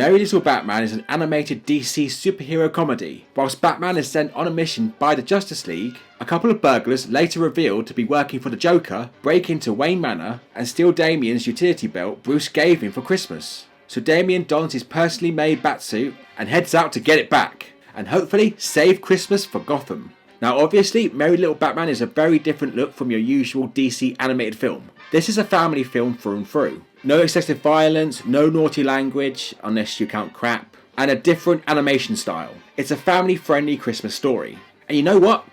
Merry Little Batman is an animated DC superhero comedy. Whilst Batman is sent on a mission by the Justice League, a couple of burglars, later revealed to be working for the Joker, break into Wayne Manor and steal Damian's utility belt Bruce gave him for Christmas. So Damian dons his personally made batsuit and heads out to get it back, and hopefully save Christmas for Gotham. Now obviously, Merry Little Batman is a very different look from your usual DC animated film. This is a family film through and through. No excessive violence, no naughty language, unless you count crap, and a different animation style. It's a family friendly Christmas story. And you know what?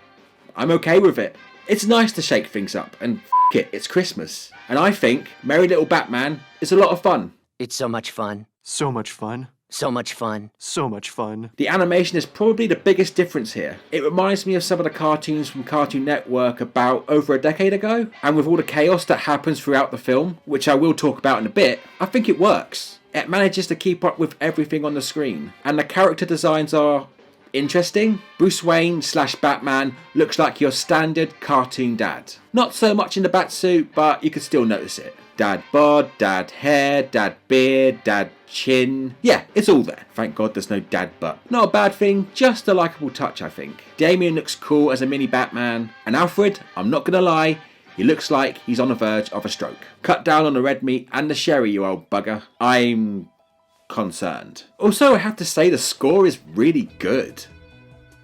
I'm okay with it. It's nice to shake things up, and it's Christmas. And I think Merry Little Batman is a lot of fun. It's so much fun. So much fun. So much fun. So much fun. The animation is probably the biggest difference here. It reminds me of some of the cartoons from Cartoon Network about over a decade ago, and with all the chaos that happens throughout the film, which I will talk about in a bit, I think it works. It manages to keep up with everything on the screen, and the character designs are interesting. Bruce Wayne / Batman looks like your standard cartoon dad. Not so much in the batsuit, but you can still notice it. Dad bod, dad hair, dad beard, dad chin. Yeah, it's all there. Thank God there's no dad butt. Not a bad thing, just a likeable touch I think. Damian looks cool as a mini Batman. And Alfred, I'm not gonna lie, he looks like he's on the verge of a stroke. Cut down on the red meat and the sherry, you old bugger. I'm concerned. Also, I have to say the score is really good.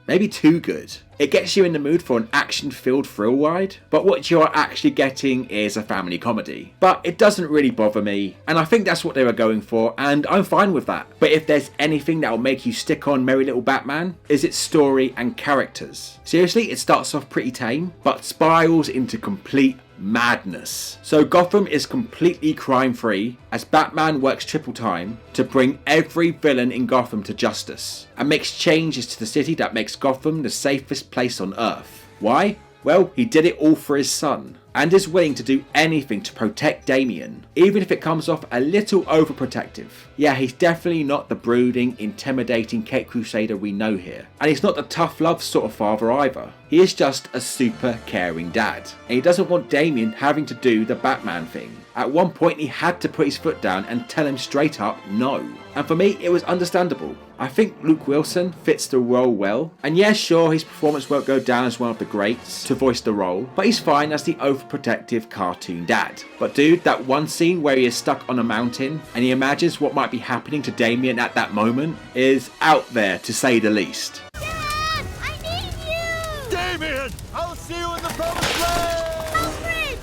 Maybe too good. It gets you in the mood for an action-filled thrill ride, but what you are actually getting is a family comedy. But it doesn't really bother me, and I think that's what they were going for, and I'm fine with that. But if there's anything that will make you stick on Merry Little Batman, is its story and characters. Seriously, it starts off pretty tame, but spirals into complete madness. So Gotham is completely crime-free as Batman works triple time to bring every villain in Gotham to justice and makes changes to the city that makes Gotham the safest place on Earth. Why? Well, he did it all for his son and is willing to do anything to protect Damian, even if it comes off a little overprotective. Yeah, he's definitely not the brooding, intimidating Cape Crusader we know here, and he's not the tough love sort of father either. He is just a super caring dad, and he doesn't want Damian having to do the Batman thing. At one point he had to put his foot down and tell him straight up no. And for me, it was understandable. I think Luke Wilson fits the role well. And yeah, sure, his performance won't go down as one of the greats to voice the role, but he's fine as the overprotective cartoon dad. But dude, that one scene where he is stuck on a mountain and he imagines what might be happening to Damian at that moment is out there to say the least. Dad, I need you! Damian! I'll see you in the promised land! Alfred,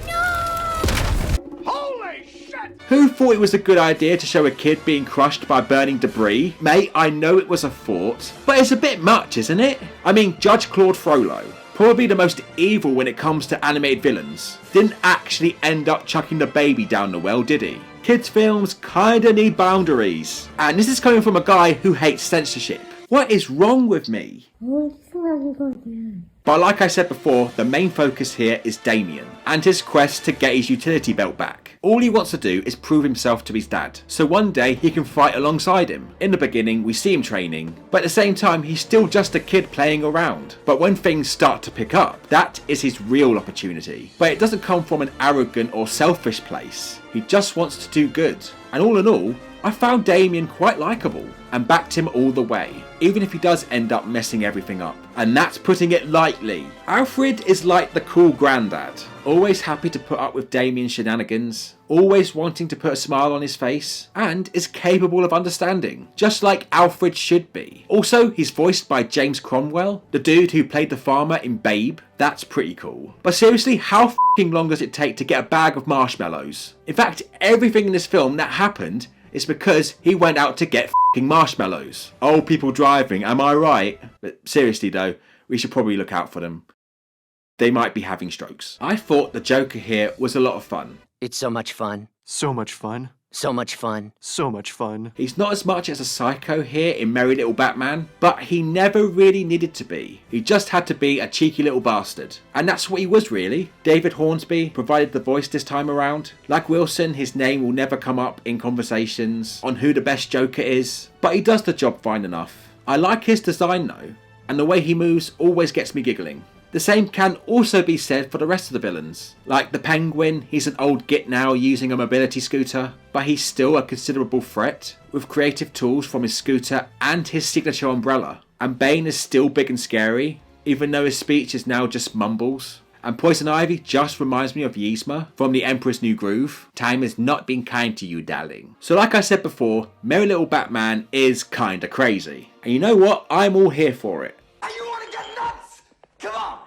no! Holy shit! Who thought it was a good idea to show a kid being crushed by burning debris? Mate, I know it was a thought, but it's a bit much, isn't it? I mean, Judge Claude Frollo, probably the most evil when it comes to animated villains, didn't actually end up chucking the baby down the well, did he? Kids films kinda need boundaries. And this is coming from a guy who hates censorship. What is wrong with me? But like I said before, the main focus here is Damian and his quest to get his utility belt back. All he wants to do is prove himself to his dad, so one day he can fight alongside him. In the beginning we see him training, but at the same time he's still just a kid playing around. But when things start to pick up, that is his real opportunity. But it doesn't come from an arrogant or selfish place. He just wants to do good. And all in all, I found Damian quite likeable and backed him all the way, even if he does end up messing everything up. And that's putting it lightly. Alfred is like the cool granddad, always happy to put up with Damian's shenanigans, always wanting to put a smile on his face, and is capable of understanding, just like Alfred should be. Also, he's voiced by James Cromwell, the dude who played the farmer in Babe. That's pretty cool. But seriously, how f***ing long does it take to get a bag of marshmallows? In fact, everything in this film that happened is because he went out to get f***ing marshmallows. Old people driving, am I right? But seriously though, we should probably look out for them. They might be having strokes. I thought the Joker here was a lot of fun. It's so much fun. So much fun. So much fun. So much fun. He's not as much as a psycho here in Merry Little Batman, but he never really needed to be. He just had to be a cheeky little bastard. And that's what he was really. David Hornsby provided the voice this time around. Like Wilson, his name will never come up in conversations on who the best Joker is, but he does the job fine enough. I like his design though, and the way he moves always gets me giggling. The same can also be said for the rest of the villains. Like the Penguin, he's an old git now using a mobility scooter, but he's still a considerable threat, with creative tools from his scooter and his signature umbrella. And Bane is still big and scary, even though his speech is now just mumbles. And Poison Ivy just reminds me of Yzma from The Emperor's New Groove. Time has not been kind to you, darling. So like I said before, Merry Little Batman is kinda crazy. And you know what? I'm all here for it. You want to get nuts? Come on,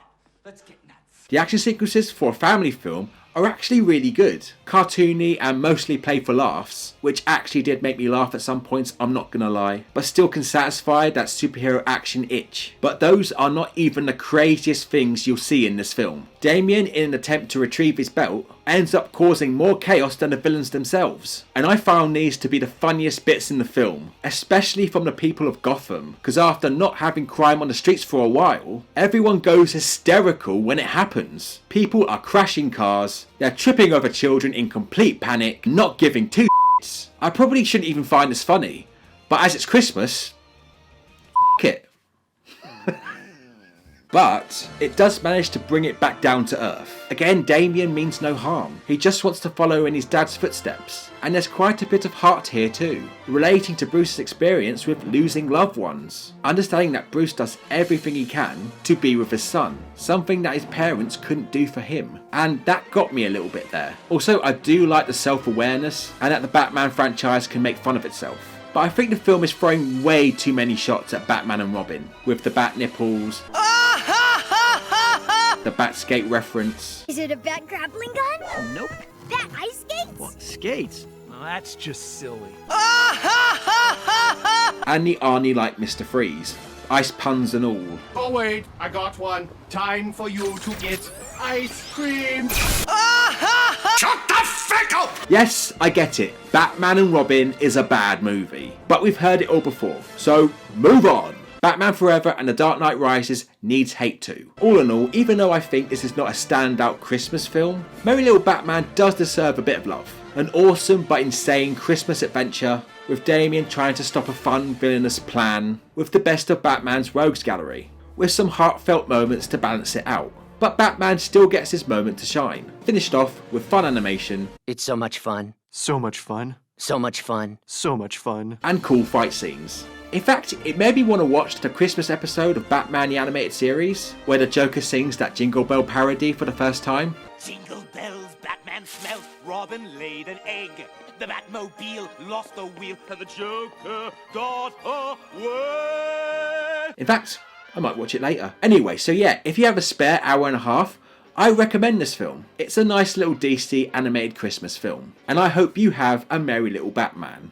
let's get nuts. The action sequences for a family film are actually really good. Cartoony and mostly played for laughs, which actually did make me laugh at some points, I'm not gonna lie, but still can satisfy that superhero action itch. But those are not even the craziest things you'll see in this film. Damien, in an attempt to retrieve his belt, ends up causing more chaos than the villains themselves. And I found these to be the funniest bits in the film, especially from the people of Gotham, because after not having crime on the streets for a while, everyone goes hysterical when it happens. People are crashing cars, they're tripping over children in complete panic, not giving two shits. I probably shouldn't even find this funny, but as it's Christmas, f*** it. But it does manage to bring it back down to earth. Again, Damien means no harm. He just wants to follow in his dad's footsteps. And there's quite a bit of heart here too, relating to Bruce's experience with losing loved ones. Understanding that Bruce does everything he can to be with his son, something that his parents couldn't do for him. And that got me a little bit there. Also, I do like the self-awareness and that the Batman franchise can make fun of itself. But I think the film is throwing way too many shots at Batman and Robin, with the bat nipples, the bat skate reference. Is it a bat grappling gun? Nope. Bat ice skates? What, skates? Well, that's just silly. And the Arnie like Mr. Freeze. Ice puns and all. Oh wait, I got one. Time for you to get ice cream. Shut the fuck up! Yes, I get it. Batman and Robin is a bad movie. But we've heard it all before. So, move on. Batman Forever and The Dark Knight Rises needs hate too. All in all, even though I think this is not a standout Christmas film, Merry Little Batman does deserve a bit of love. An awesome but insane Christmas adventure, with Damien trying to stop a fun villainous plan, with the best of Batman's rogues gallery, with some heartfelt moments to balance it out. But Batman still gets his moment to shine, finished off with fun animation. It's so much fun. So much fun. So much fun. So much fun. And cool fight scenes. In fact, it made me want to watch the Christmas episode of Batman the Animated Series, where the Joker sings that Jingle Bell parody for the first time. Jingle bells, Batman smelt, Robin laid an egg. The Batmobile lost the wheel, and the Joker got away. In fact, I might watch it later. Anyway, so yeah, if you have a spare hour and a half, I recommend this film. It's a nice little DC animated Christmas film, and I hope you have a Merry Little Batman.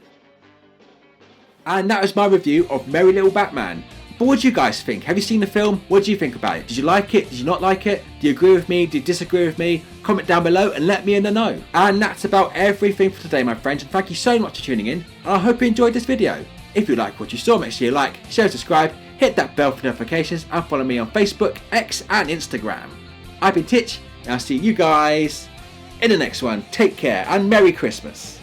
And that was my review of Merry Little Batman. But what do you guys think? Have you seen the film? What do you think about it? Did you like it? Did you not like it? Do you agree with me? Do you disagree with me? Comment down below and let me in the know. And that's about everything for today, my friends, and thank you so much for tuning in, and I hope you enjoyed this video. If you like what you saw, make sure you like, share, subscribe, hit that bell for notifications, and follow me on Facebook, X and Instagram. I've been Titch, and I'll see you guys in the next one. Take care and Merry Christmas.